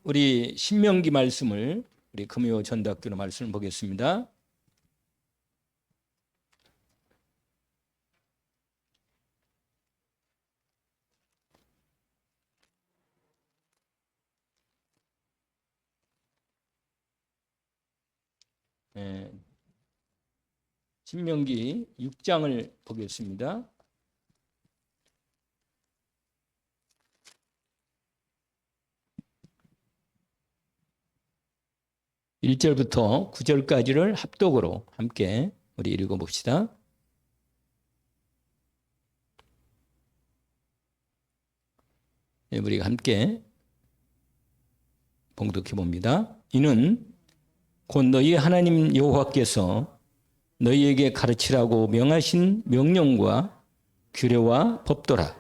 우리 신명기 말씀을 우리 금요 전도학교로 말씀을 보겠습니다. 신명기 6장을 보겠습니다. (1절부터) (9절까지를) 합독으로 함께 우리 읽어봅시다. 우리가 함께 봉독해 봅니다. 이는 곧 너희 하나님 여호와께서 너희에게 가르치라고 명하신 명령과 규례와 법도라.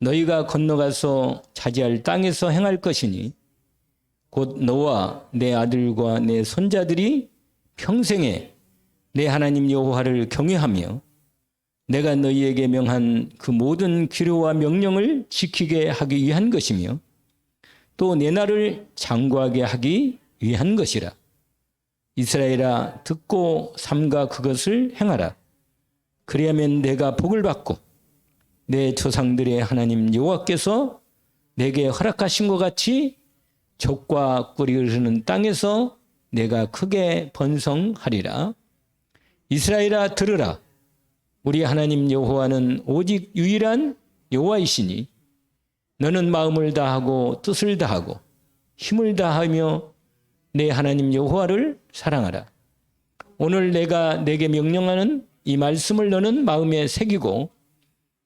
너희가 건너가서 차지할 땅에서 행할 것이니 곧 너와 내 아들과 내 손자들이 평생에 내 하나님 여호와를 경외하며 내가 너희에게 명한 그 모든 규례와 명령을 지키게 하기 위한 것이며 또 내 날을 장구하게 하기 위한 것이라. 이스라엘아, 듣고 삼가 그것을 행하라. 그리하면 내가 복을 받고 내 조상들의 하나님 여호와께서 내게 허락하신 것 같이 젖과 꿀이 흐르는 땅에서 내가 크게 번성하리라. 이스라엘아, 들으라. 우리 하나님 여호와는 오직 유일한 여호와이시니 너는 마음을 다하고 뜻을 다하고 힘을 다하며 내 하나님 여호와를 사랑하라. 오늘 내가 내게 명령하는 이 말씀을 너는 마음에 새기고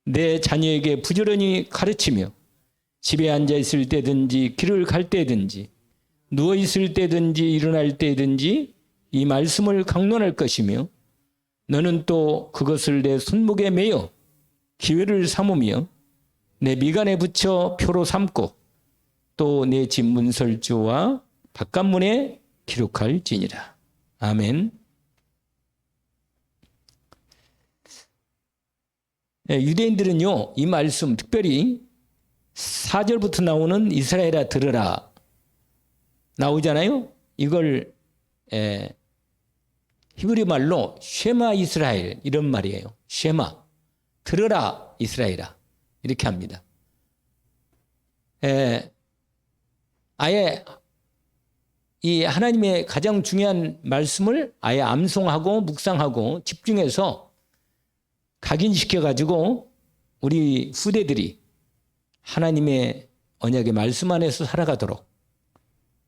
내 자녀에게 부지런히 가르치며 집에 앉아 있을 때든지 길을 갈 때든지 누워 있을 때든지 일어날 때든지 이 말씀을 강론할 것이며 너는 또 그것을 내 손목에 매어 기회를 삼으며 내 미간에 붙여 표로 삼고 또 내 집 문설주와 바깥문에 기록할지니라. 아멘. 유대인들은요, 이 말씀 특별히 4절부터 나오는 이스라엘아 들으라 나오잖아요. 이걸 히브리 말로 쉐마 이스라엘 이런 말이에요. 쉐마, 들으라 이스라엘아, 이렇게 합니다. 아예 이 하나님의 가장 중요한 말씀을 아예 암송하고 묵상하고 집중해서 각인시켜가지고 우리 후대들이 하나님의 언약의 말씀 안에서 살아가도록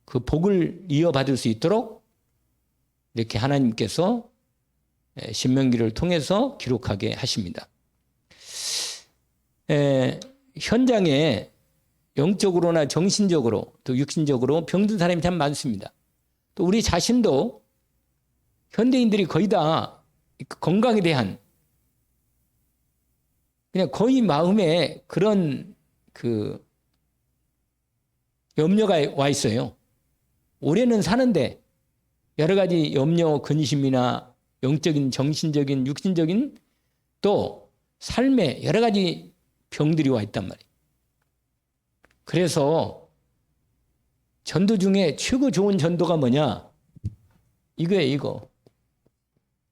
그 복을 이어받을 수 있도록 이렇게 하나님께서 신명기를 통해서 기록하게 하십니다. 현장에 영적으로나 정신적으로 또 육신적으로 병든 사람이 참 많습니다. 또 우리 자신도 현대인들이 거의 다 건강에 대한 그냥 거의 마음에 그런 그 염려가 와 있어요. 올해는 사는데 여러 가지 염려, 근심이나 영적인, 정신적인, 육신적인 또 삶에 여러 가지 병들이 와 있단 말이에요. 그래서 전도 중에 최고 좋은 전도가 뭐냐? 이거예요, 이거.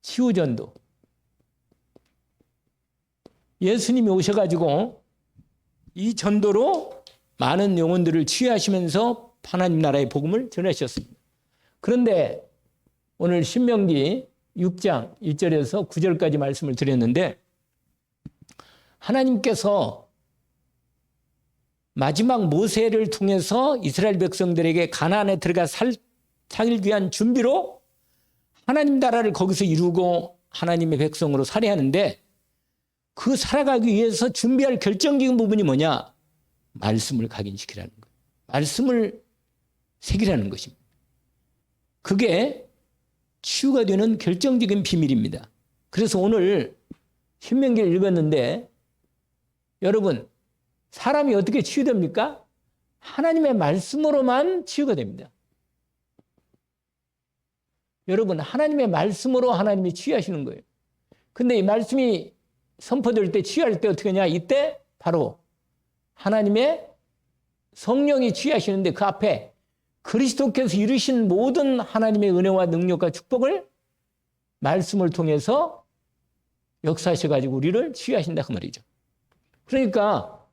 치유전도. 예수님이 오셔가지고 이 전도로 많은 영혼들을 치유하시면서 하나님 나라의 복음을 전하셨습니다. 그런데 오늘 신명기 6장 1절에서 9절까지 말씀을 드렸는데 하나님께서 마지막 모세를 통해서 이스라엘 백성들에게 가나안에 들어가 살기 위한 준비로 하나님 나라를 거기서 이루고 하나님의 백성으로 살아야 하는데 그 살아가기 위해서 준비할 결정적인 부분이 뭐냐? 말씀을 각인시키라는 거예요. 말씀을 새기라는 것입니다. 그게 치유가 되는 결정적인 비밀입니다. 그래서 오늘 신명기를 읽었는데 여러분, 사람이 어떻게 치유됩니까? 하나님의 말씀으로만 치유가 됩니다. 여러분, 하나님의 말씀으로 하나님이 치유하시는 거예요. 근데 이 말씀이 선포될 때, 치유할 때 어떻게 하냐? 이때 바로 하나님의 성령이 치유하시는데 그 앞에 그리스도께서 이루신 모든 하나님의 은혜와 능력과 축복을 말씀을 통해서 역사하셔가지고 우리를 치유하신다 그 말이죠. 그러니까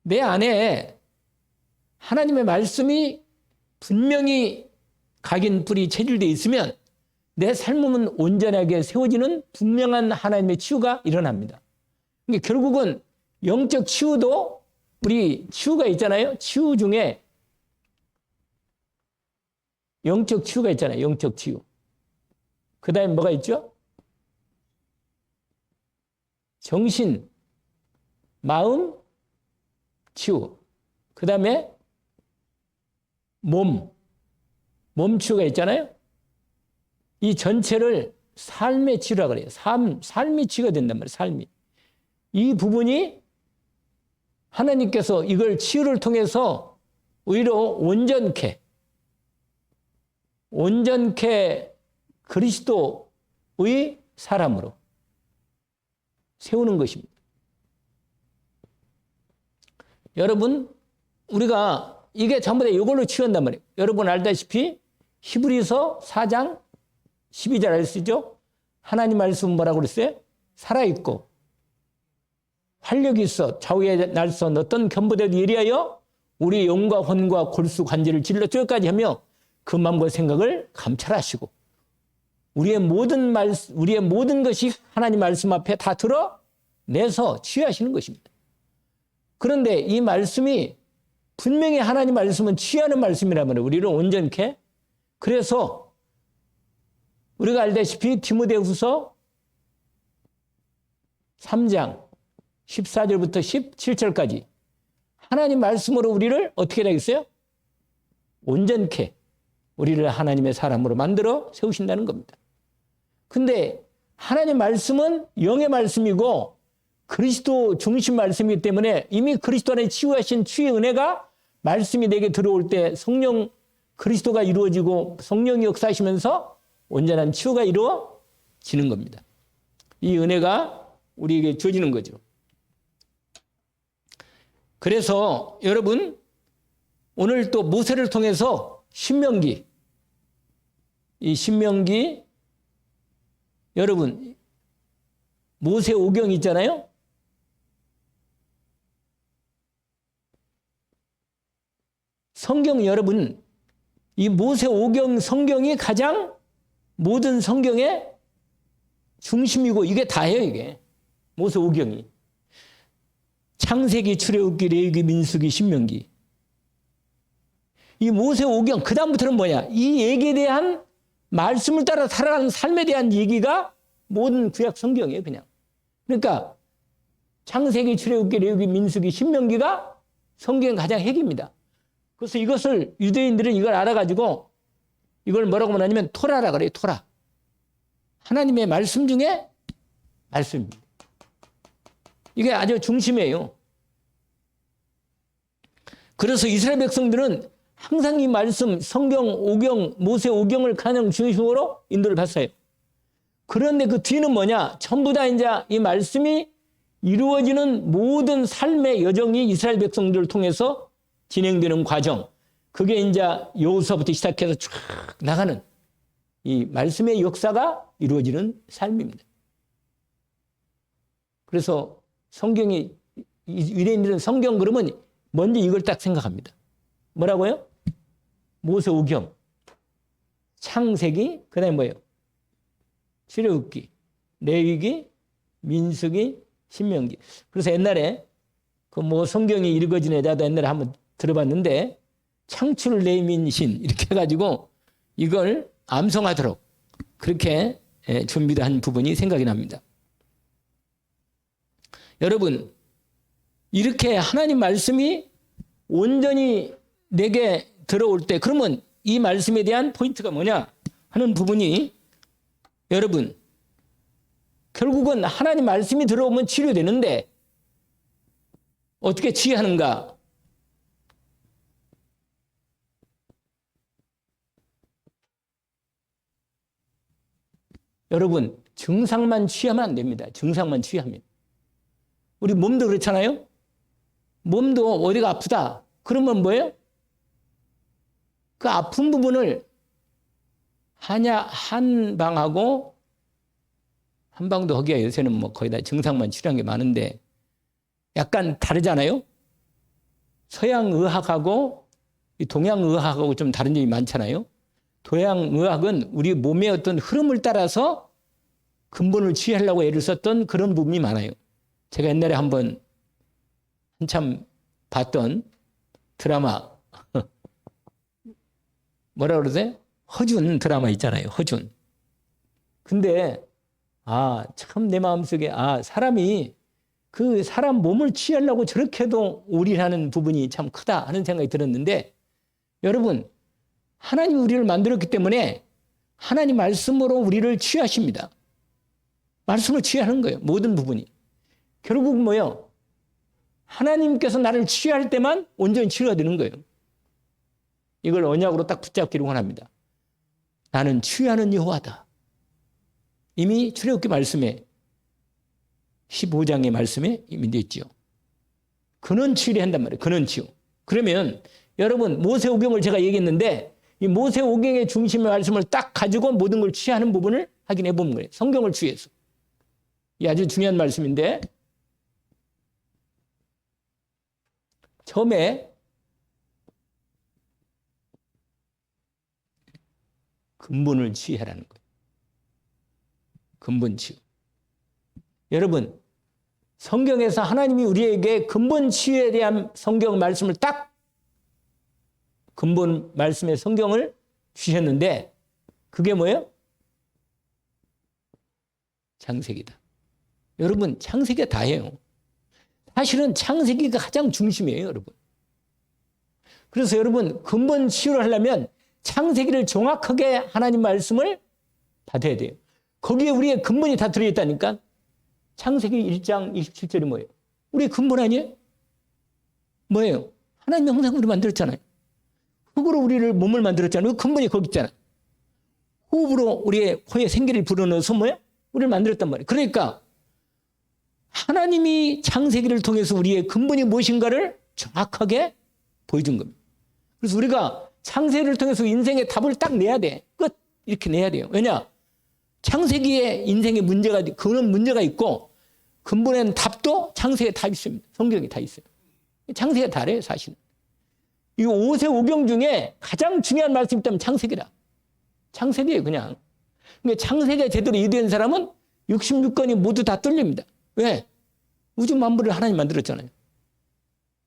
내 안에 하나님의 말씀이 분명히 각인 뿌리 체질되어 있으면 내 삶은 온전하게 세워지는 분명한 하나님의 치유가 일어납니다. 그러니까 결국은 영적 치유도 우리 치유가 있잖아요. 치유 중에 영적 치유가 있잖아요. 영적 치유. 그 다음에 뭐가 있죠? 정신, 마음, 치유. 그 다음에 몸 치유가 있잖아요. 이 전체를 삶의 치유라고 그래요. 삶이 치유가 된단 말이에요. 삶이. 이 부분이 하나님께서 이걸 치유를 통해서 오히려 온전케 그리스도의 사람으로 세우는 것입니다. 여러분, 우리가 이게 전부 다 이걸로 치유한단 말이에요. 여러분 알다시피 히브리서 4장 12절 아시죠? 하나님 말씀은 뭐라고 그랬어요? 살아있고 활력이 있어 좌우에 날선 어떤 견보대도 예리하여 우리 영과 혼과 골수 관절을 찔러 뼈까지 하며 그 마음과 생각을 감찰하시고 우리의 모든 것이 하나님 말씀 앞에 다 드러내서 치유하시는 것입니다. 그런데 이 말씀이 분명히 하나님 말씀은 치유하는 말씀이라면 우리를 온전케 그래서 우리가 알다시피 디모데후서 3장 14절부터 17절까지 하나님 말씀으로 우리를 어떻게 되겠어요? 온전케 우리를 하나님의 사람으로 만들어 세우신다는 겁니다. 근데 하나님 말씀은 영의 말씀이고 그리스도 중심 말씀이기 때문에 이미 그리스도 안에 치유하신 치유의 은혜가 말씀이 내게 들어올 때 성령 그리스도가 이루어지고 성령이 역사하시면서 온전한 치유가 이루어지는 겁니다. 이 은혜가 우리에게 주어지는 거죠. 그래서 여러분 오늘 또 모세를 통해서 신명기 이 신명기 여러분 모세 오경 있잖아요. 성경 여러분 이 모세 오경 성경이 가장 모든 성경의 중심이고 이게 다예요. 이게 모세 오경이 창세기, 출애굽기, 레위기, 민수기, 신명기 이 모세 오경 그 다음부터는 뭐냐 이 얘기에 대한 말씀을 따라 살아가는 삶에 대한 얘기가 모든 구약 성경이에요. 그냥 그러니까 창세기, 출애굽기, 레위기, 민수기, 신명기가 성경의 가장 핵입니다. 그래서 이것을 유대인들은 이걸 알아가지고 이걸 뭐라고 말하냐면 토라라 그래요. 토라. 하나님의 말씀 중에 말씀입니다. 이게 아주 중심이에요. 그래서 이스라엘 백성들은 항상 이 말씀, 성경, 오경, 모세 오경을 가장 중심으로 인도를 받았어요. 그런데 그 뒤는 뭐냐? 전부 다 이제 이 말씀이 이루어지는 모든 삶의 여정이 이스라엘 백성들을 통해서 진행되는 과정. 그게 이제 여호수아부터 시작해서 쭉 나가는 이 말씀의 역사가 이루어지는 삶입니다. 그래서 성경이 유대인들은 성경 그러면 먼저 이걸 딱 생각합니다. 뭐라고요? 모세 오경, 창세기, 그 다음에 뭐예요? 출애굽기, 레위기, 민수기, 신명기. 그래서 옛날에 그 뭐 성경이 읽어진 애자도 옛날에 한번 들어봤는데 창출 레민신 이렇게 해가지고 이걸 암송하도록 그렇게 준비를 한 부분이 생각이 납니다. 여러분 이렇게 하나님 말씀이 온전히 내게 들어올 때 그러면 이 말씀에 대한 포인트가 뭐냐 하는 부분이 여러분 결국은 하나님 말씀이 들어오면 치료되는데 어떻게 치유하는가? 여러분 증상만 취하면 안 됩니다. 증상만 취하면. 우리 몸도 그렇잖아요. 몸도 어디가 아프다. 그러면 뭐예요? 그 아픈 부분을 한방하고 한방도 하기가 요새는 뭐 거의 다 증상만 치료한 게 많은데 약간 다르잖아요. 서양 의학하고 동양 의학하고 좀 다른 점이 많잖아요. 동양 의학은 우리 몸의 어떤 흐름을 따라서 근본을 치유하려고 애를 썼던 그런 부분이 많아요. 제가 옛날에 한번 한참 봤던 드라마 뭐라 그러세요? 허준 드라마 있잖아요. 허준. 근데 참 내 마음속에 사람이 그 사람 몸을 치유하려고 저렇게도 올인하는 부분이 참 크다 하는 생각이 들었는데 여러분 하나님이 우리를 만들었기 때문에 하나님 말씀으로 우리를 치유하십니다. 말씀으로 치유하는 거예요. 모든 부분이. 결국 뭐예요? 하나님께서 나를 치유할 때만 온전히 치유가 되는 거예요. 이걸 언약으로 딱 붙잡기를 원합니다. 나는 치유하는 여호와다. 이미 출애굽기 말씀에 15장의 말씀에 이미 되어 있죠. 근원 치유를 한단 말이에요. 근원 치유. 그러면 여러분 모세오경을 제가 얘기했는데 이 모세오경의 중심의 말씀을 딱 가지고 모든 걸 치유하는 부분을 확인해 보는 거예요. 성경을 치유해서. 이 아주 중요한 말씀인데 처음에 근본을 치유하라는 거예요. 근본 치유. 여러분 성경에서 하나님이 우리에게 근본 치유에 대한 성경 말씀을 딱 근본 말씀의 성경을 주셨는데 그게 뭐예요? 창세기다. 여러분 창세기가 다예요. 사실은 창세기가 가장 중심이에요. 여러분. 그래서 여러분 근본 치유를 하려면 창세기를 정확하게 하나님 말씀을 받아야 돼요. 거기에 우리의 근본이 다 들어있다니까. 창세기 1장 27절이 뭐예요? 우리의 근본 아니에요? 뭐예요? 하나님이 항상 우리 만들었잖아요. 흙으로 우리를 몸을 만들었잖아요. 그 근본이 거기 있잖아요. 호흡으로 우리의 코에 생기를 불어넣어서 뭐예요? 우리를 만들었단 말이에요. 그러니까 하나님이 창세기를 통해서 우리의 근본이 무엇인가를 정확하게 보여준 겁니다. 그래서 우리가 창세기를 통해서 인생의 답을 딱 내야 돼. 끝. 이렇게 내야 돼요. 왜냐? 창세기에 인생의 문제가, 그런 문제가 있고, 근본에는 답도 창세기에 다 있습니다. 성경에 다 있어요. 창세기가 다래요, 사실은. 이 오세오경 중에 가장 중요한 말씀이 있다면 창세기라. 창세기예요, 그냥. 그러니까 창세기가 제대로 이해된 사람은 66권이 모두 다 뚫립니다. 왜? 우주 만물을 하나님 만들었잖아요.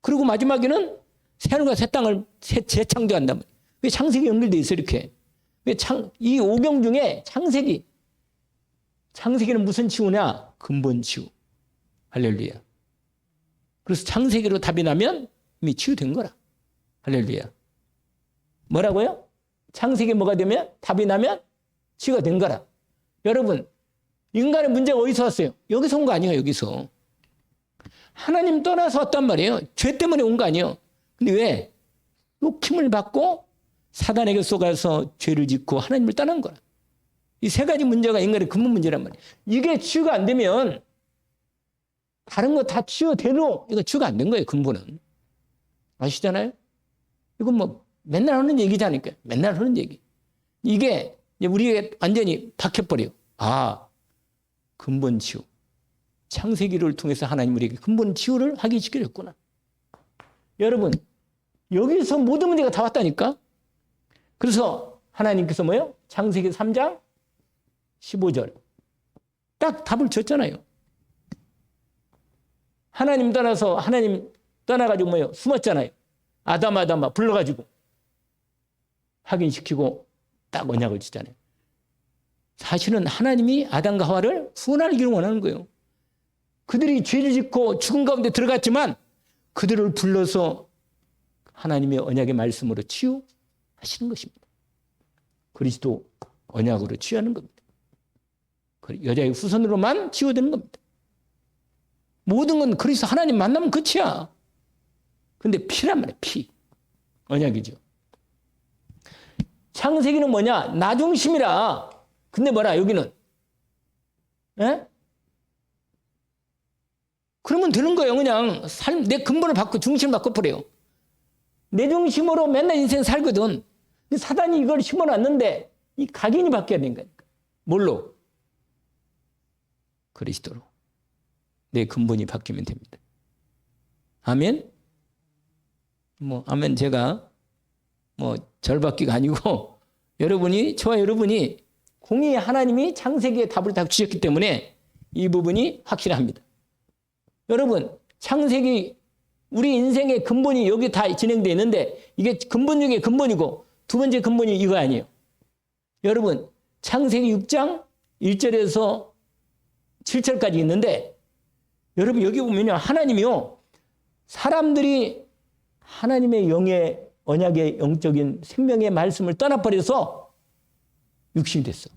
그리고 마지막에는 새하늘과 새 땅을 재창조한단 말이에요. 왜 창세기 연결되어 있어요, 이렇게? 이 오경 중에 창세기는 무슨 치유냐? 근본 치유. 할렐루야. 그래서 창세기로 답이 나면 이미 치유된 거라. 할렐루야. 뭐라고요? 창세기 뭐가 되면? 답이 나면 치유가 된 거라. 여러분, 인간의 문제가 어디서 왔어요? 여기서 온 거 아니에요, 여기서. 하나님 떠나서 왔단 말이에요. 죄 때문에 온 거 아니에요. 근데 왜? 욕심을 받고 사단에게 속아서 죄를 짓고 하나님을 떠난 거라. 이 세 가지 문제가 인간의 근본 문제란 말이에요. 이게 치유가 안 되면 다른 거 다 치유돼도 이거 치유가 안 된 거예요, 근본은. 아시잖아요? 이건 뭐 맨날 하는 얘기잖아요. 맨날 하는 얘기. 이게 우리에게 완전히 박혀버려요. 근본 치유. 창세기를 통해서 하나님 우리에게 근본 치유를 하기 시키셨구나. 여러분, 여기서 모든 문제가 다 왔다니까? 그래서 하나님께서 뭐예요? 창세기 3장 15절. 딱 답을 줬잖아요. 하나님 떠나가지고 뭐예요? 숨었잖아요. 아담아 불러가지고 확인시키고 딱 언약을 짓잖아요. 사실은 하나님이 아담과 하와를 구원하기를 원하는 거예요. 그들이 죄를 짓고 죽은 가운데 들어갔지만 그들을 불러서 하나님의 언약의 말씀으로 치유하시는 것입니다. 그리스도 언약으로 치유하는 겁니다. 여자의 후손으로만 치유되는 겁니다. 모든 건 그리스도 하나님 만나면 끝이야. 근데 피란 말이야, 피. 언약이죠. 창세기는 뭐냐? 나 중심이라. 근데 뭐라, 여기는? 에? 그러면 되는 거예요. 그냥 내 근본을 바꿔, 중심을 바꿔버려요. 내 중심으로 맨날 인생 살거든. 사단이 이걸 심어놨는데 이 각인이 바뀌어야 되는 거니까. 뭘로? 그리스도로. 내 근본이 바뀌면 됩니다. 아멘? 아멘 제가 절받기가 아니고 저와 여러분이 공의 하나님이 창세기의 답을 다 주셨기 때문에 이 부분이 확실합니다. 여러분, 창세기 우리 인생의 근본이 여기 다 진행되어 있는데 이게 근본 중에 근본이고 두 번째 근본이 이거 아니에요. 여러분, 창세기 6장 1절에서 7절까지 있는데 여러분 여기 보면요. 하나님이요. 사람들이 하나님의 영의 언약의 영적인 생명의 말씀을 떠나버려서 육신이 됐어.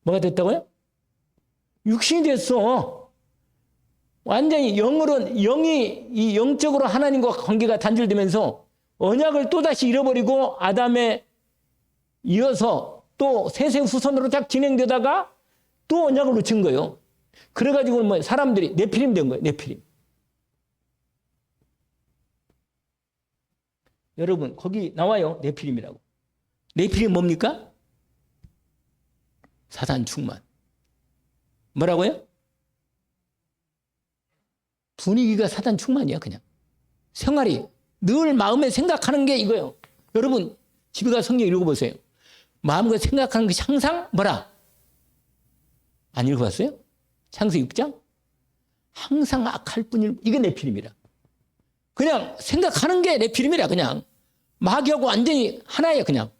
뭐가 됐다고요? 육신이 됐어. 완전히 영이 이 영적으로 하나님과 관계가 단절되면서 언약을 또다시 잃어버리고 아담에 이어서 또 셋의 후손으로 쫙 진행되다가 또 언약을 놓친 거예요. 그래가지고 사람들이 네피림 된 거예요. 네피림. 여러분 거기 나와요. 네피림이라고. 네피림 뭡니까? 사단 충만. 뭐라고요? 분위기가 사단 충만이야 그냥. 생활이 늘 마음에 생각하는 게 이거예요. 여러분 집에 가서 성경 읽어보세요. 마음과 생각하는 것이 항상 뭐라? 안 읽어봤어요? 창세기 6장? 항상 악할 뿐일 이게 네피림이라. 그냥 생각하는 게 네피림이라. 그냥 마귀하고 완전히 하나예요 그냥.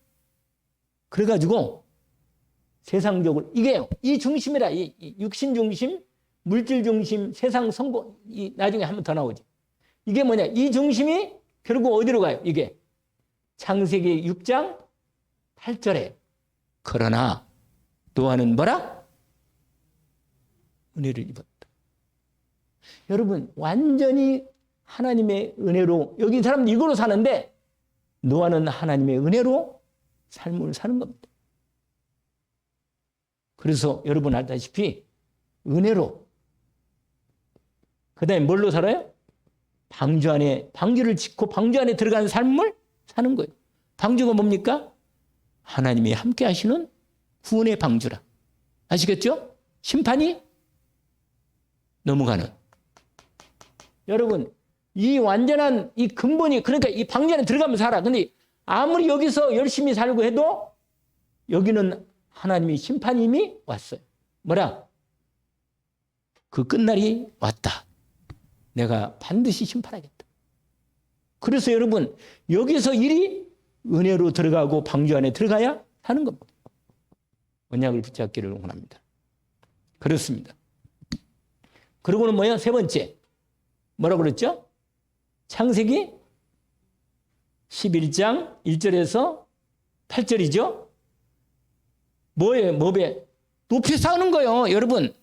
그래가지고 세상적으로 이게 이 중심이라. 이 육신 중심, 물질 중심, 세상 성공. 이 나중에 한 번 더 나오지. 이게 뭐냐? 이 중심이 결국 어디로 가요? 이게 창세기 6장 8절에 그러나 노아는 뭐라? 은혜를 입었다. 여러분 완전히 하나님의 은혜로 여기 사람들 이거로 사는데 노아는 하나님의 은혜로 삶을 사는 겁니다. 그래서 여러분 알다시피 은혜로 그 다음에 뭘로 살아요? 방주 안에 방주를 짓고 방주 안에 들어가는 삶을 사는 거예요. 방주가 뭡니까? 하나님이 함께 하시는 구원의 방주라. 아시겠죠? 심판이 넘어가는. 여러분 이 완전한 이 근본이 그러니까 이 방주 안에 들어가면 살아. 근데 아무리 여기서 열심히 살고 해도 여기는 하나님이 심판이 이미 왔어요. 뭐라? 그 끝날이 왔다. 내가 반드시 심판하겠다. 그래서 여러분 여기서 일이 은혜로 들어가고 방주 안에 들어가야 하는 겁니다. 언약을 붙잡기를 원합니다. 그렇습니다. 그리고는 뭐예요? 세 번째. 뭐라고 그랬죠? 창세기 11장 1절에서 8절이죠? 뭐예요? 높이 쌓는 거예요. 여러분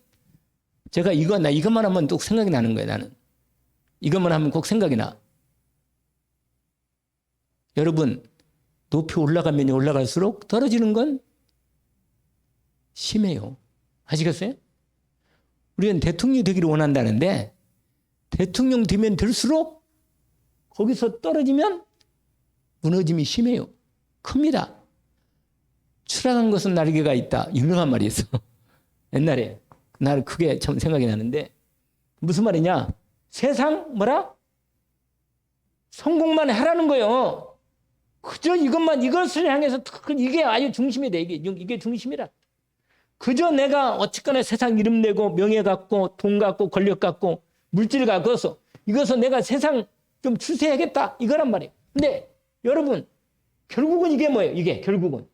제가 이것만 하면 또 생각이 나는 거예요. 나는 이것만 하면 꼭 생각이 나. 여러분 높이 올라가면 올라갈수록 떨어지는 건 심해요. 아시겠어요? 우리는 대통령이 되기를 원한다는데 대통령 되면 될수록 거기서 떨어지면 무너짐이 심해요. 큽니다. 추락한 것은 날개가 있다. 유명한 말이 있어. 옛날에 나는 그게 참 생각이 나는데 무슨 말이냐? 세상 뭐라? 성공만 하라는 거예요. 그저 이것을 향해서 이게 아주 중심이 돼. 이게 중심이라. 그저 내가 어쨌거나 세상 이름 내고 명예 갖고 돈 갖고 권력 갖고 물질 갖고서 이것을 내가 세상 좀 추세하겠다 이거란 말이에요. 근데 여러분 결국은 이게 뭐예요? 이게 결국은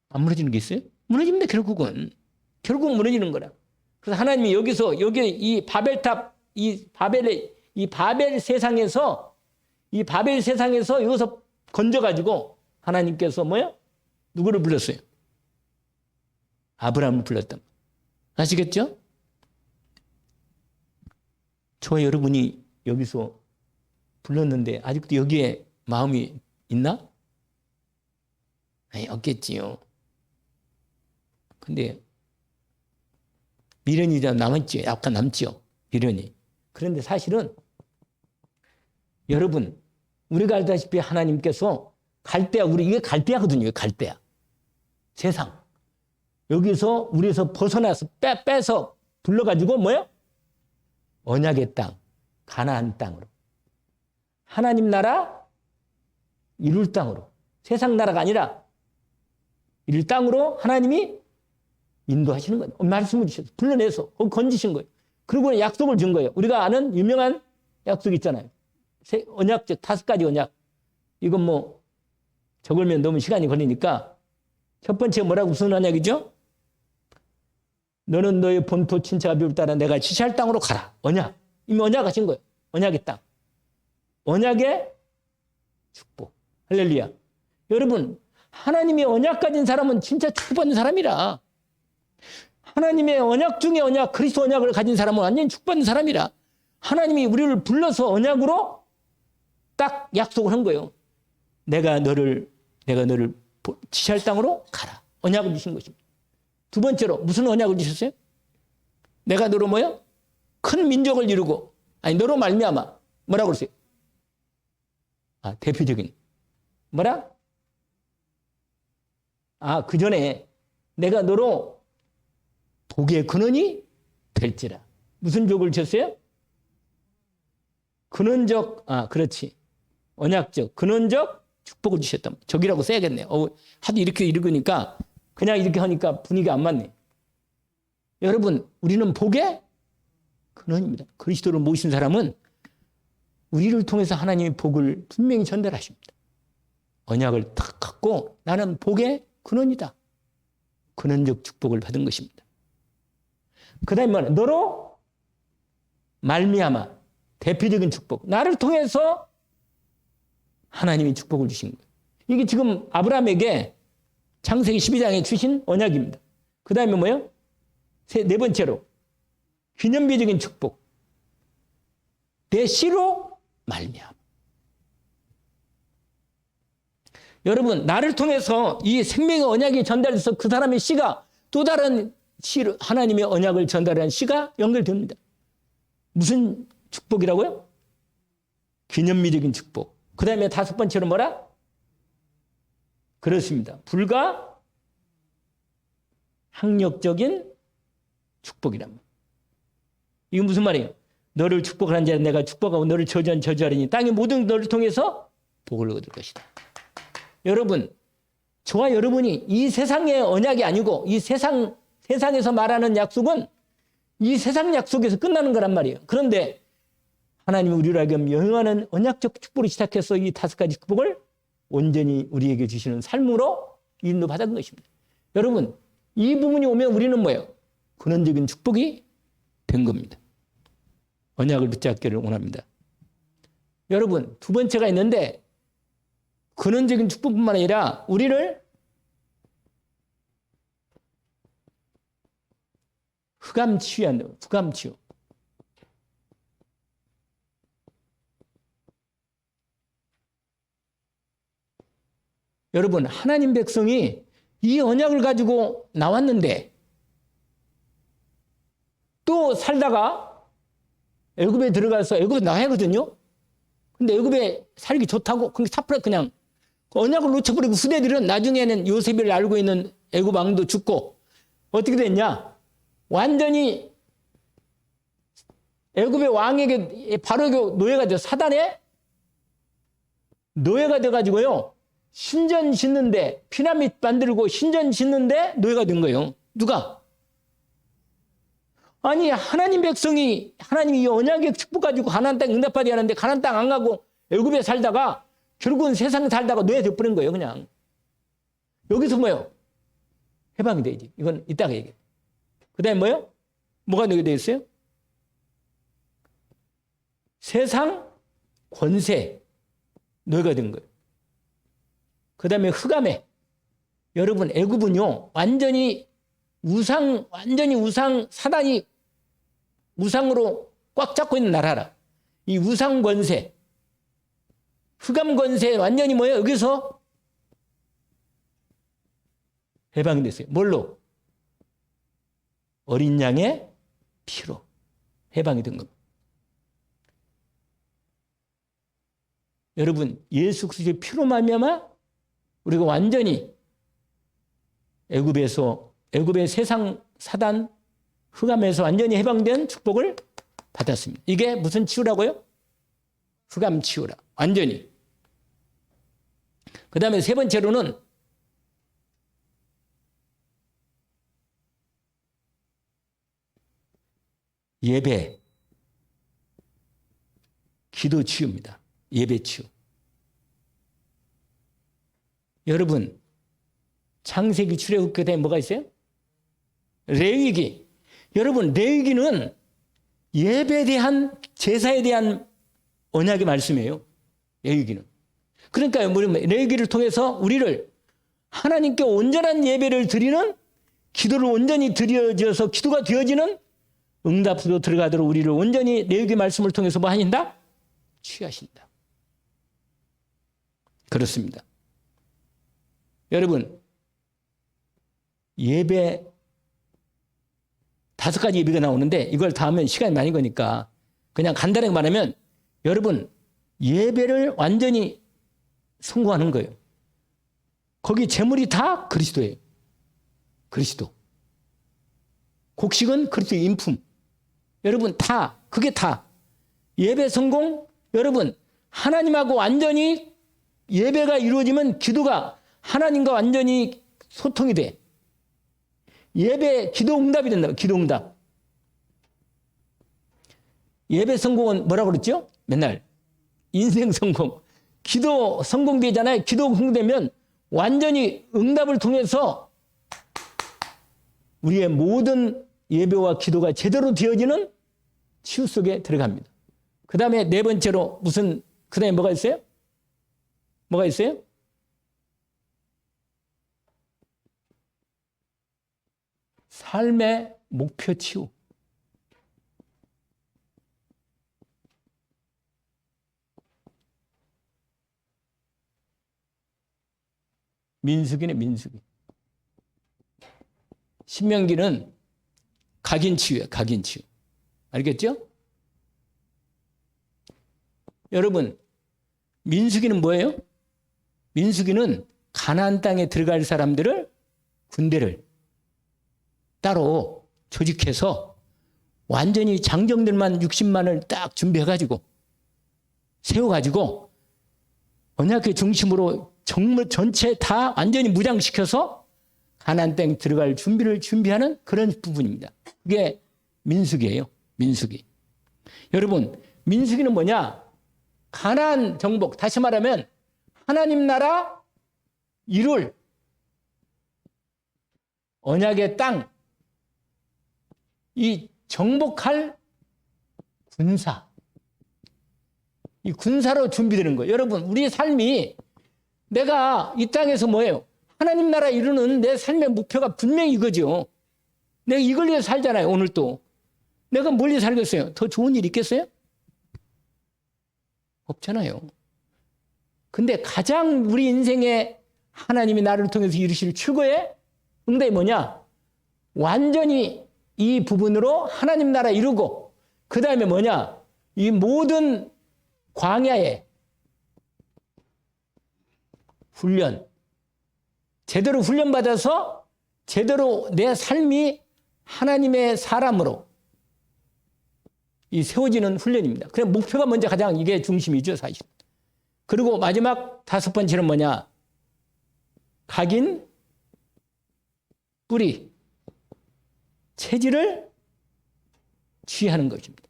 안 무너지는 게 있어요? 무너집니다. 결국은 무너지는 거라. 그래서 하나님이 여기 이 바벨탑 이 바벨 세상에서 여기서 건져가지고 하나님께서 뭐야? 누구를 불렀어요? 아브라함을 불렀다. 아시겠죠? 저와 여러분이 여기서 불렀는데 아직도 여기에 마음이 있나? 아니, 없겠지요. 근데 미련이 남았지요. 약간 남지요. 미련이. 그런데 사실은 여러분, 우리가 알다시피 하나님께서 갈대아, 이게 갈대아거든요. 갈대아. 세상. 여기서 우리에서 벗어나서 빼서 불러가지고 뭐요? 언약의 땅, 가나안 땅으로. 하나님 나라 이룰 땅으로. 세상 나라가 아니라 이룰 땅으로 하나님이 인도하시는 거예요. 말씀을 주셔서 불러내서 건지신 거예요. 그리고 약속을 준 거예요. 우리가 아는 유명한 약속 있잖아요. 언약적 5가지 언약. 이건 뭐 적으면 너무 시간이 걸리니까 첫 번째 뭐라고 무슨 언약이죠? 너는 너의 본토 친척 아비를 따라 내가 지시할 땅으로 가라. 언약. 이미 언약하신 거예요. 언약의 땅. 언약의 축복. 할렐루야. 여러분, 하나님의 언약 가진 사람은 진짜 축복받는 사람이라. 하나님의 언약 중에 언약, 그리스도 언약을 가진 사람은 완전히 축복받는 사람이라. 하나님이 우리를 불러서 언약으로 딱 약속을 한 거예요. 내가 너를 지시할 땅으로 가라. 언약을 주신 것입니다. 두 번째로 무슨 언약을 주셨어요? 내가 너로 뭐요? 큰 민족을 이루고, 너로 말미암아 뭐라고 그랬어요? 대표적인 뭐라? 그 전에 내가 너로 복의 근원이 될지라. 무슨 족을 줬어요? 근원적, 그렇지. 언약적, 근원적 축복을 주셨다. 적이라고 써야겠네. 하도 이렇게 읽으니까 그냥 이렇게 하니까 분위기가 안 맞네. 여러분, 우리는 복의 근원입니다. 그리스도를 모신 사람은 우리를 통해서 하나님의 복을 분명히 전달하십니다. 언약을 딱 갖고 나는 복의 근원이다. 근원적 축복을 받은 것입니다. 그 다음에 뭐냐? 너로 말미암아 대표적인 축복. 나를 통해서 하나님이 축복을 주신 거예요. 이게 지금 아브라함에게 창세기 12장에 주신 언약입니다. 그 다음에 뭐예요? 네 번째로 기념비적인 축복. 내 씨로 말미암아. 여러분, 나를 통해서 이 생명의 언약이 전달돼서 그 사람의 씨가 또 다른 씨로 하나님의 언약을 전달하는 씨가 연결됩니다. 무슨 축복이라고요? 기념비적인 축복. 그 다음에 5번째로 뭐라? 그렇습니다. 불가 학력적인 축복이랍니다. 이건 무슨 말이에요? 너를 축복하는 자는 내가 축복하고 너를 저주한 저주하리니 땅의 모든 너를 통해서 복을 얻을 것이다. 여러분, 저와 여러분이 이 세상의 언약이 아니고 이 세상에서 말하는 약속은 이 세상 약속에서 끝나는 거란 말이에요. 그런데 하나님이 우리를 하여금 영원한 언약적 축복을 시작해서 이 5가지 축복을 온전히 우리에게 주시는 삶으로 인도받은 것입니다. 여러분, 이 부분이 오면 우리는 뭐예요? 근원적인 축복이 된 겁니다. 언약을 붙잡기를 원합니다. 여러분, 두 번째가 있는데 근원적인 축복뿐만 아니라 우리를 흑암치유한다. 흑암치유. 여러분, 하나님 백성이 이 언약을 가지고 나왔는데 또 살다가 애굽에 들어가서 애굽에 나와야 하거든요. 근데 애굽에 살기 좋다고 그냥 언약을 놓쳐버리고 후대들은 나중에는 요셉을 알고 있는 애굽 왕도 죽고 어떻게 됐냐? 완전히 애굽의 왕에게 바로 노예가 돼 사단의 노예가 돼가지고요. 신전 짓는데 피라미드 만들고 신전 짓는데 노예가 된 거예요. 누가? 아니 하나님 백성이 하나님이 이 언약의 축복 가지고 가나안 땅 응답받아야 하는데 가나안 땅 안 가고 애굽에 살다가 결국은 세상에 살다가 노예 돼버린 거예요. 그냥. 여기서 뭐예요? 해방이 되지. 이건 이따가 얘기해. 그 다음에 뭐예요? 뭐가 노예 되어 있어요? 세상 권세 노예가 된 거예요. 그 다음에 흑암에 여러분 애굽은요 완전히 우상 사단이 우상으로 꽉 잡고 있는 나라라. 이 우상 권세 흑암 권세 완전히 뭐예요? 여기서 해방이 됐어요. 뭘로? 어린 양의 피로 해방이 된 겁니다. 여러분 예수 그리스도의 피로 말미암아 우리가 완전히 애굽의 세상 사단 흑암에서 완전히 해방된 축복을 받았습니다. 이게 무슨 치유라고요? 흑암 치유라. 완전히. 그 다음에 세 번째로는 예배, 기도 치유입니다. 예배 치유. 여러분 창세기 출애굽 그다음에 뭐가 있어요? 레위기. 여러분 레위기는 예배에 대한 제사에 대한 언약의 말씀이에요. 레위기는. 그러니까 레위기를 통해서 우리를 하나님께 온전한 예배를 드리는 기도를 온전히 드려져서 기도가 되어지는 응답으로 들어가도록 우리를 온전히 레위기 말씀을 통해서 뭐 하신다? 취하신다. 그렇습니다. 여러분 예배 5가지 예배가 나오는데 이걸 다 하면 시간이 많이 거니까 그냥 간단하게 말하면 여러분 예배를 완전히 성공하는 거예요. 거기 제물이 다 그리스도예요. 그리스도. 곡식은 그리스도의 인품. 여러분 다 그게 다 예배 성공. 여러분 하나님하고 완전히 예배가 이루어지면 기도가 하나님과 완전히 소통이 돼. 예배 기도 응답이 된다. 기도 응답. 예배 성공은 뭐라고 그랬죠? 맨날 인생 성공. 기도 성공되잖아요. 기도 성공되면 완전히 응답을 통해서 우리의 모든 예배와 기도가 제대로 되어지는 치유 속에 들어갑니다. 그 다음에 네 번째로 그 다음에 뭐가 있어요? 뭐가 있어요? 삶의 목표 치유. 민수기네, 민수기. 신명기는 각인치유예요, 각인치유. 알겠죠? 여러분, 민수기는 뭐예요? 민수기는 가나안 땅에 들어갈 사람들을 군대를 따로 조직해서 완전히 장정들만 60만을 딱 준비해가지고 세워가지고 언약궤 중심으로 정말 전체 다 완전히 무장시켜서 가나안 땅에 들어갈 준비하는 그런 부분입니다. 그게 민수기예요. 민수기. 여러분 민수기는 뭐냐? 가나안 정복, 다시 말하면 하나님 나라 이룰 언약의 땅, 이 정복할 군사, 이 군사로 준비되는 거예요. 여러분 우리의 삶이 내가 이 땅에서 뭐예요? 하나님 나라 이루는 내 삶의 목표가 분명히 이거죠. 내가 이걸 위해서 살잖아요. 오늘 또 내가 뭘 위해서 살겠어요? 더 좋은 일 있겠어요? 없잖아요. 근데 가장 우리 인생에 하나님이 나를 통해서 이루실 최고의 응답이 뭐냐? 완전히 이 부분으로 하나님 나라 이루고 그 다음에 뭐냐? 이 모든 광야에 훈련, 제대로 훈련받아서 제대로 내 삶이 하나님의 사람으로 이 세워지는 훈련입니다. 그래 목표가 먼저 가장 이게 중심이죠, 사실. 그리고 마지막 5번째는 뭐냐? 각인, 뿌리, 체질을 치유하는 것입니다.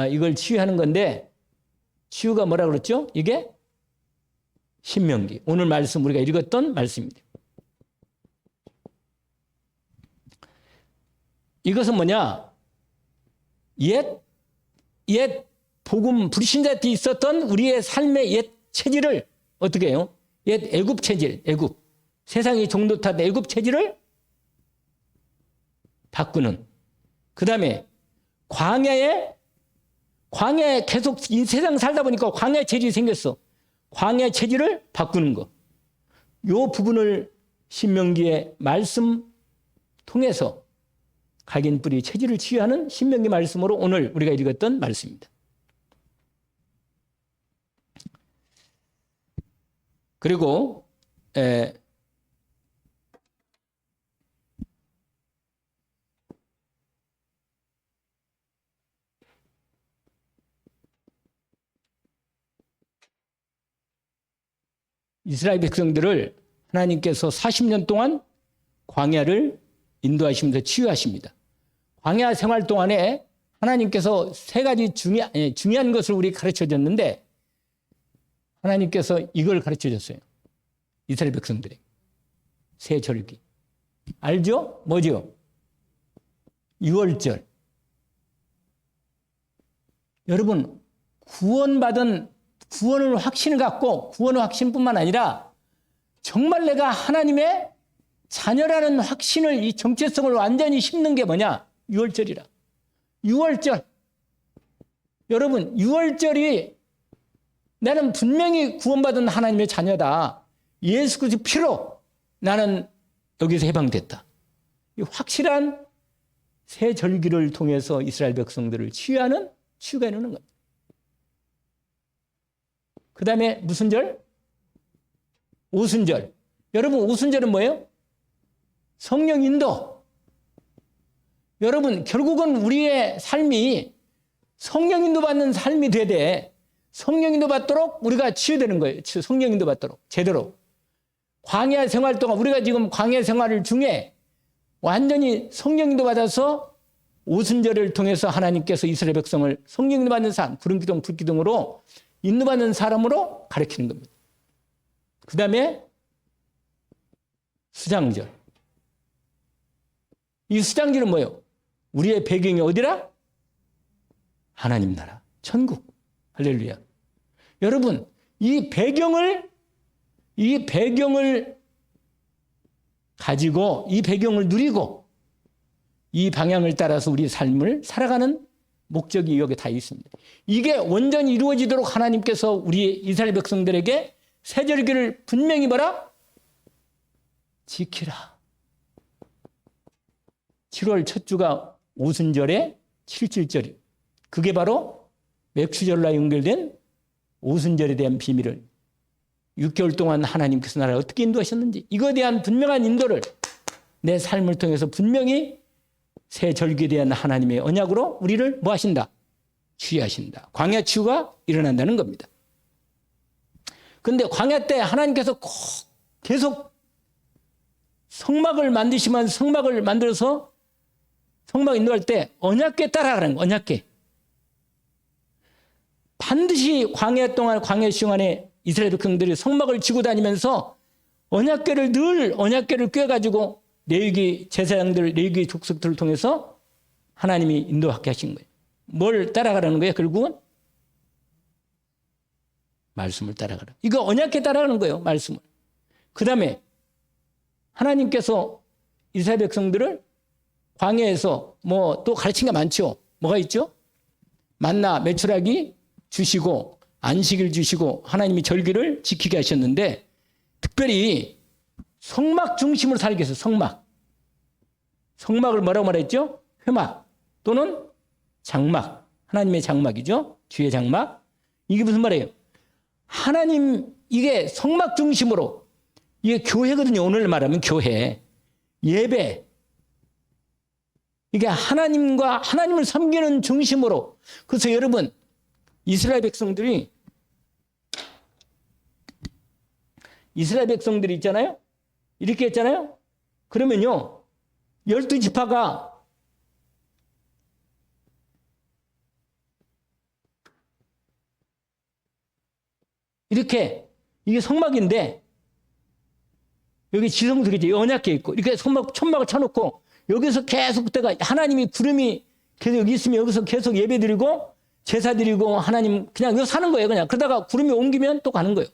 이걸 치유하는 건데 치유가 뭐라 그랬죠? 이게 신명기. 오늘 말씀 우리가 읽었던 말씀입니다. 이것은 뭐냐? 옛 복음 불신자 때 있었던 우리의 삶의 옛 체질을 어떻게 해요? 옛 애굽 체질, 애굽. 세상이 종노릇한 애굽 체질을 바꾸는. 그 다음에 광야에 계속 이 세상 살다 보니까 광야 체질이 생겼어. 광야 체질을 바꾸는 거. 요 부분을 신명기의 말씀 통해서 각인 뿌리 체질을 치유하는 신명기 말씀으로 오늘 우리가 읽었던 말씀입니다. 그리고 이스라엘 백성들을 하나님께서 40년 동안 광야를 인도하시면서 치유하십니다. 광야 생활 동안에 하나님께서 세 가지 중요한 것을 우리 가르쳐 줬는데 하나님께서 이걸 가르쳐 줬어요. 이스라엘 백성들에게. 새 절기. 알죠? 뭐죠? 유월절. 여러분, 구원을 확신을 갖고 구원의 확신뿐만 아니라 정말 내가 하나님의 자녀라는 확신을 이 정체성을 완전히 심는 게 뭐냐? 유월절이라. 유월절. 여러분, 유월절이 나는 분명히 구원받은 하나님의 자녀다. 예수 그리스도 피로 나는 여기서 해방됐다. 이 확실한 새 절기를 통해서 이스라엘 백성들을 치유해 놓는 겁니다. 그 다음에 무슨 절? 오순절. 여러분, 오순절은 뭐예요? 성령 인도. 여러분, 결국은 우리의 삶이 성령 인도 받는 삶이 되되 성령 인도 받도록 우리가 치유되는 거예요. 성령 인도 받도록 제대로. 광야 생활 동안 우리가 지금 광야 생활을 중에 완전히 성령 인도 받아서 오순절을 통해서 하나님께서 이스라엘 백성을 성령 인도 받는 삶, 구름기둥, 불기둥으로 인도받는 사람으로 가르치는 겁니다. 그 다음에 수장절. 이 수장절은 뭐예요? 우리의 배경이 어디라? 하나님 나라, 천국. 할렐루야. 여러분, 이 배경을 가지고 이 배경을 누리고 이 방향을 따라서 우리 삶을 살아가는 목적이 여기 다 있습니다. 이게 온전히 이루어지도록 하나님께서 우리 이스라엘 백성들에게 새절기를 분명히 뭐라? 지키라. 7월 첫 주가 오순절에 7.7절이. 그게 바로 맥추절과 연결된 오순절에 대한 비밀을 6개월 동안 하나님께서 나를 어떻게 인도하셨는지 이거에 대한 분명한 인도를 내 삶을 통해서 분명히 새 절기에 대한 하나님의 언약으로 우리를 뭐 하신다? 치유하신다. 광야 치유가 일어난다는 겁니다. 그런데 광야 때 하나님께서 계속 성막을 만드시면 성막을 만들어서 성막 인도할 때 언약궤 따라가는 거예요. 언약궤. 반드시 광야 동안 광야 시간에 이스라엘 백성들이 성막을 지고 다니면서 언약궤를 꿰가지고 레위기 제사장들, 레위기 족속들을 통해서 하나님이 인도하게 하신 거예요. 뭘 따라가라는 거예요? 결국은 말씀을 따라가라. 이거 언약궤 따라가는 거예요. 말씀을. 그 다음에 하나님께서 이스라엘 백성들을 광야에서 뭐 또 가르친 게 많죠. 뭐가 있죠? 만나 메추라기 주시고 안식일 주시고 하나님이 절기를 지키게 하셨는데 특별히 성막 중심으로 살게 했어요. 성막을 뭐라고 말했죠? 회막 또는 장막. 하나님의 장막이죠. 주의 장막. 이게 무슨 말이에요? 하나님 이게 성막 중심으로 이게 교회거든요. 오늘 말하면 교회. 예배. 이게 하나님을 섬기는 중심으로. 그래서 여러분 이스라엘 백성들이 있잖아요. 이렇게 했잖아요. 그러면요. 12지파가 이렇게 이게 성막인데 여기 지성소리지 언약궤 있고 이렇게 천막을 쳐놓고 여기서 계속 그때가 하나님이 구름이 계속 여기 있으면 여기서 계속 예배 드리고 제사 드리고 하나님 그냥 여기 사는 거예요. 그냥 그러다가 구름이 옮기면 또 가는 거예요.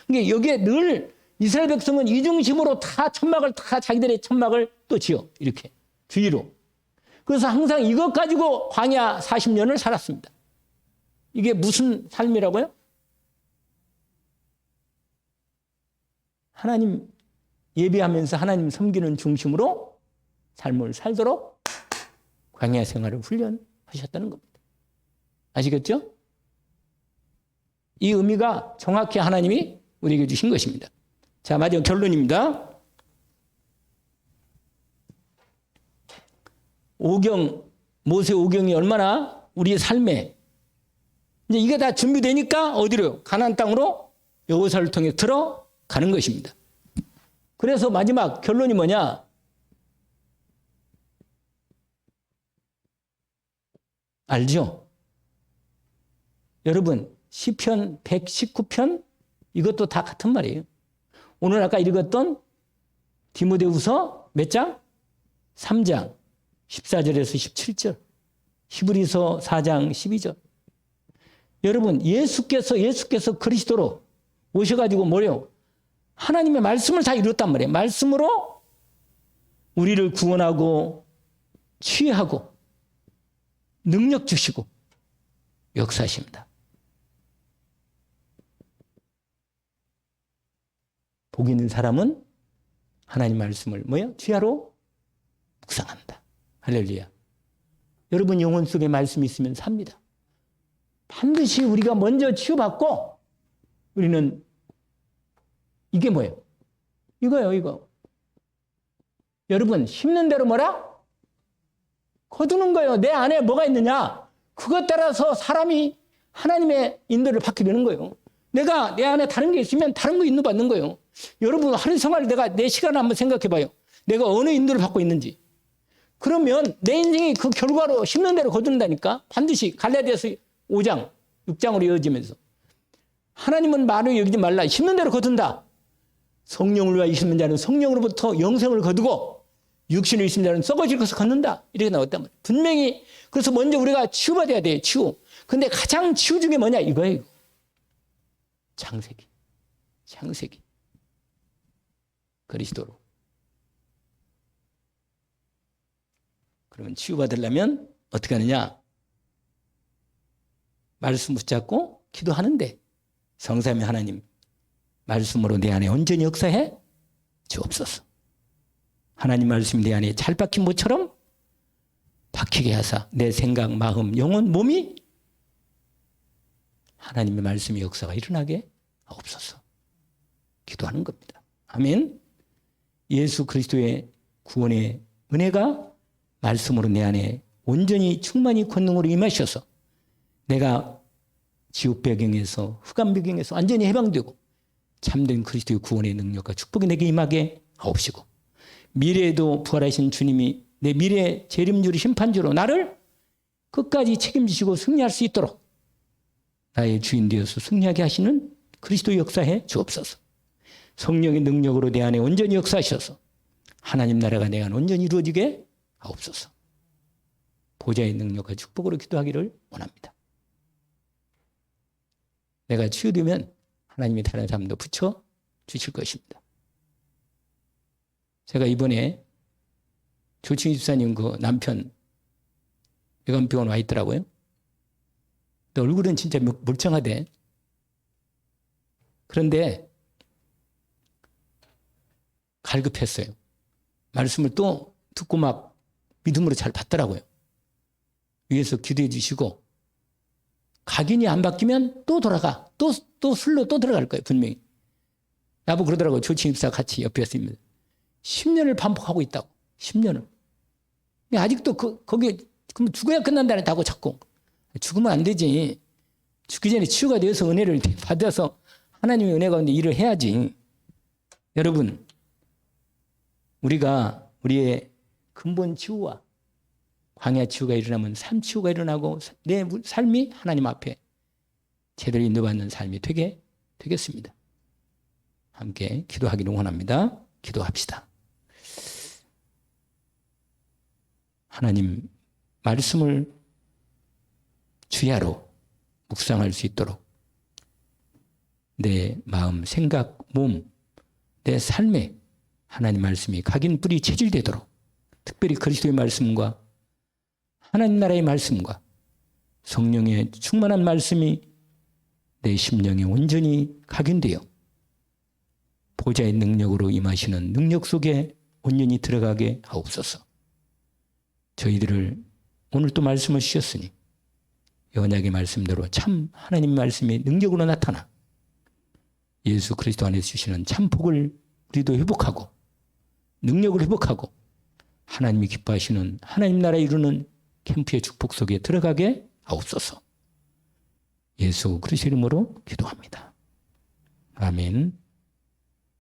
그러니까 여기에 늘 이스라엘 백성은 이 중심으로 다 자기들의 천막을 또 지어 이렇게 주위로. 그래서 항상 이것 가지고 광야 40년을 살았습니다. 이게 무슨 삶이라고요? 하나님 예배하면서 하나님 섬기는 중심으로 삶을 살도록 광야 생활을 훈련하셨다는 겁니다. 아시겠죠? 이 의미가 정확히 하나님이 우리에게 주신 것입니다. 자, 마지막 결론입니다. 모세 오경이 얼마나 우리의 삶에 이제 이게 다 준비되니까 어디로? 가나안 땅으로 여호수아를 통해 들어가는 것입니다. 그래서 마지막 결론이 뭐냐? 알죠? 여러분, 시편 119편 이것도 다 같은 말이에요. 오늘 아까 읽었던 디모데후서 몇 장? 3장 14절에서 17절, 히브리서 4장 12절. 여러분, 예수께서 그리스도로 오셔가지고 뭐래요? 하나님의 말씀을 다 이뤘단 말이에요. 말씀으로 우리를 구원하고 치유하고 능력 주시고 역사하십니다. 복 있는 사람은 하나님 말씀을 뭐예요? 주야로 묵상한다. 할렐루야. 여러분 영혼 속에 말씀이 있으면 삽니다. 반드시 우리가 먼저 치유받고 우리는 이게 뭐예요? 이거예요, 이거. 여러분 심는 대로 뭐라? 거두는 거예요. 내 안에 뭐가 있느냐? 그것 따라서 사람이 하나님의 인도를 받게 되는 거예요. 내가 내 안에 다른 게 있으면 다른 거 인도 받는 거예요. 여러분 하루 생활 내가 내 시간을 한번 생각해 봐요. 내가 어느 인도를 받고 있는지. 그러면 내 인생이 그 결과로 심는 대로 거둔다니까. 반드시 갈라디아서 5장, 6장으로 이어지면서 하나님은 말을 여기지 말라. 심는 대로 거둔다. 성령을 위하여 심는 자는 성령으로부터 영생을 거두고 육신을 있는 자는 썩어질 것을 걷는다. 이렇게 나왔단 말이에요. 분명히. 그래서 먼저 우리가 치유받아야 돼요. 치유. 근데 가장 치유 중에 뭐냐? 이거예요. 창세기. 그리스도로. 그러면 치유받으려면 어떻게 하느냐? 말씀 붙잡고 기도하는데 성삼위 하나님 말씀으로 내 안에 온전히 역사해 주옵소서. 하나님 말씀이 내 안에 잘 박힌 모처럼 박히게 하사 내 생각, 마음, 영혼, 몸이 하나님의 말씀의 역사가 일어나게 하옵소서. 기도하는 겁니다. 아멘. 예수 그리스도의 구원의 은혜가 말씀으로 내 안에 온전히 충만히 권능으로 임하셔서 내가 지옥 배경에서 흑암 배경에서 완전히 해방되고 참된 그리스도의 구원의 능력과 축복이 내게 임하게 하옵시고 미래에도 부활하신 주님이 내 미래의 재림주로 심판주로 나를 끝까지 책임지시고 승리할 수 있도록 나의 주인 되어서 승리하게 하시는 그리스도의 역사해 주옵소서. 성령의 능력으로 내 안에 온전히 역사하셔서 하나님 나라가 내 안에 온전히 이루어지게 하옵소서. 보좌의 능력과 축복으로 기도하기를 원합니다. 내가 치유되면 하나님이 다른 사람도 붙여 주실 것입니다. 제가 이번에 조충희 집사님 그 남편 외관병원 와 있더라고요. 근데 얼굴은 진짜 멀쩡하대. 그런데 갈급했어요. 말씀을 또 듣고 막 믿음으로 잘 받더라고요. 위에서 기도해 주시고 각인이 안 바뀌면 또 돌아가. 또 술로 또 들어갈 거예요. 분명히. 나보고 그러더라고요. 조충희 집사 같이 옆에 있습니다. 10년을 반복하고 있다고. 10년을. 근데 아직도 거기 그럼 죽어야 끝난다고 자꾸. 죽으면 안 되지. 죽기 전에 치유가 되어서 은혜를 받아서 하나님의 은혜 가운데 일을 해야지. 여러분 우리가 우리의 근본 치유와 광야 치유가 일어나면 삶 치유가 일어나고 내 삶이 하나님 앞에 제대로 인도받는 삶이 되겠습니다. 함께 기도하기를 원합니다. 기도합시다. 하나님 말씀을 주야로 묵상할 수 있도록 내 마음, 생각, 몸, 내 삶에 하나님 말씀이 각인 뿌리 체질되도록 특별히 그리스도의 말씀과 하나님 나라의 말씀과 성령의 충만한 말씀이 내 심령에 온전히 각인되어 보좌의 능력으로 임하시는 능력 속에 온전히 들어가게 하옵소서. 저희들을 오늘 또 말씀을 주셨으니 언약의 말씀대로 참 하나님 말씀이 능력으로 나타나 예수 그리스도 안에서 주시는 참 복을 우리도 회복하고 능력을 회복하고 하나님이 기뻐하시는 하나님 나라에 이루는 캠프의 축복 속에 들어가게 하옵소서. 예수 그리스도 이름으로 기도합니다. 아멘.